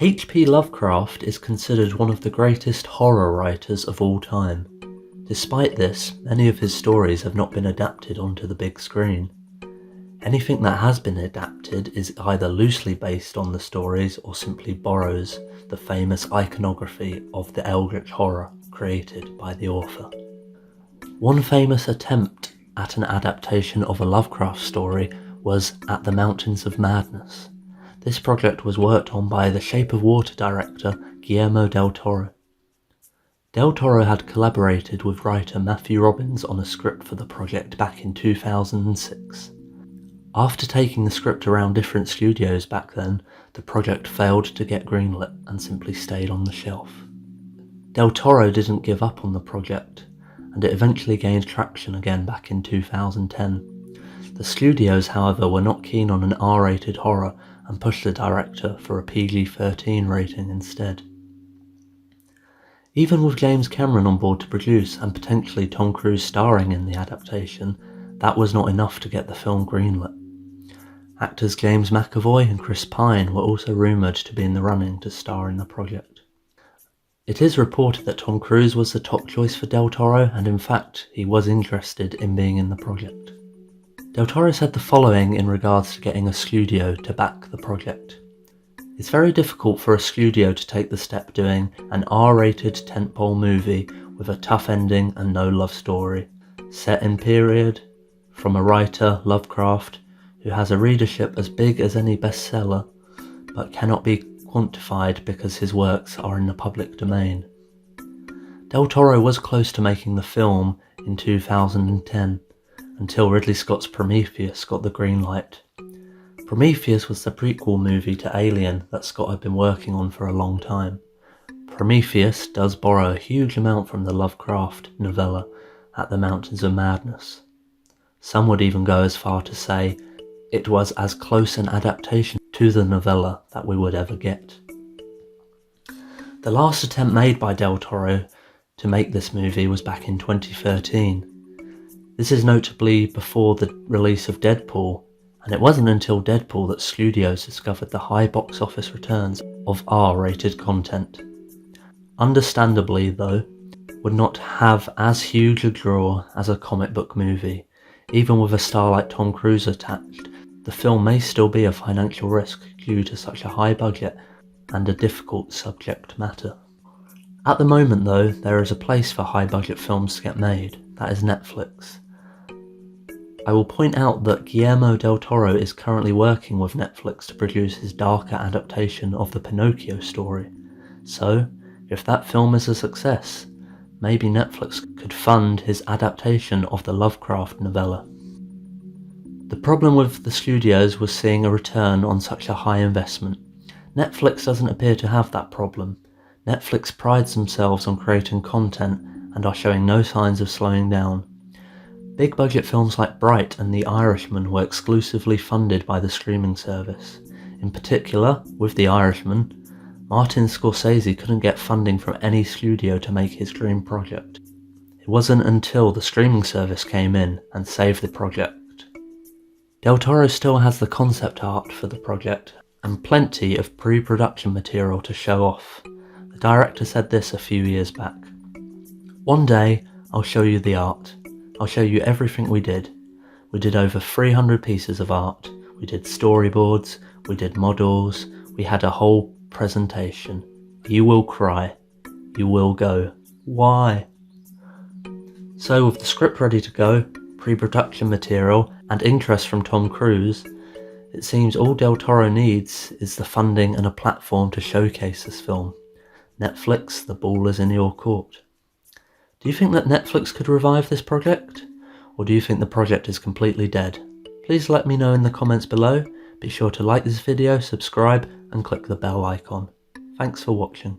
HP Lovecraft is considered one of the greatest horror writers of all time. Despite this, many of his stories have not been adapted onto the big screen. Anything that has been adapted is either loosely based on the stories or simply borrows the famous iconography of the eldritch horror created by the author. One famous attempt at an adaptation of a Lovecraft story was At the Mountains of Madness. This project was worked on by the Shape of Water director Guillermo Del Toro. Del Toro had collaborated with writer Matthew Robbins on a script for the project back in 2006. After taking the script around different studios back then, the project failed to get greenlit and simply stayed on the shelf. Del Toro didn't give up on the project, and it eventually gained traction again back in 2010. The studios, however, were not keen on an R-rated horror and pushed the director for a PG-13 rating instead. Even with James Cameron on board to produce and potentially Tom Cruise starring in the adaptation, that was not enough to get the film greenlit. Actors James McAvoy and Chris Pine were also rumoured to be in the running to star in the project. It is reported that Tom Cruise was the top choice for Del Toro, and in fact he was interested in being in the project. Del Toro said the following in regards to getting a studio to back the project. It's very difficult for a studio to take the step doing an R-rated tentpole movie with a tough ending and no love story, set in period, from a writer, Lovecraft, who has a readership as big as any bestseller, but cannot be quantified because his works are in the public domain. Del Toro was close to making the film in 2010, until Ridley Scott's Prometheus got the green light. Prometheus was the prequel movie to Alien that Scott had been working on for a long time. Prometheus does borrow a huge amount from the Lovecraft novella At the Mountains of Madness. Some would even go as far to say it was as close an adaptation to the novella that we would ever get. The last attempt made by Del Toro to make this movie was back in 2013. This is notably before the release of Deadpool, and it wasn't until Deadpool that studios discovered the high box office returns of R-rated content. Understandably, though, would not have as huge a draw as a comic book movie. Even with a star like Tom Cruise attached, the film may still be a financial risk due to such a high budget and a difficult subject matter. At the moment though, there is a place for high budget films to get made, that is Netflix. I will point out that Guillermo Del Toro is currently working with Netflix to produce his darker adaptation of the Pinocchio story. So, if that film is a success, maybe Netflix could fund his adaptation of the Lovecraft novella. The problem with the studios was seeing a return on such a high investment. Netflix doesn't appear to have that problem. Netflix prides themselves on creating content and are showing no signs of slowing down. Big budget films like Bright and The Irishman were exclusively funded by the streaming service. In particular, with The Irishman, Martin Scorsese couldn't get funding from any studio to make his dream project. It wasn't until the streaming service came in and saved the project. Del Toro still has the concept art for the project and plenty of pre-production material to show off. The director said this a few years back. "One day, I'll show you the art. I'll show you everything we did. We did over 300 pieces of art. We did storyboards, we did models, we had a whole presentation. You will cry. You will go, why?" So with the script ready to go, pre-production material, and interest from Tom Cruise, it seems all Del Toro needs is the funding and a platform to showcase this film. Netflix, the ball is in your court. Do you think that Netflix could revive this project? Or do you think the project is completely dead? Please let me know in the comments below. Be sure to like this video, subscribe, and click the bell icon. Thanks for watching.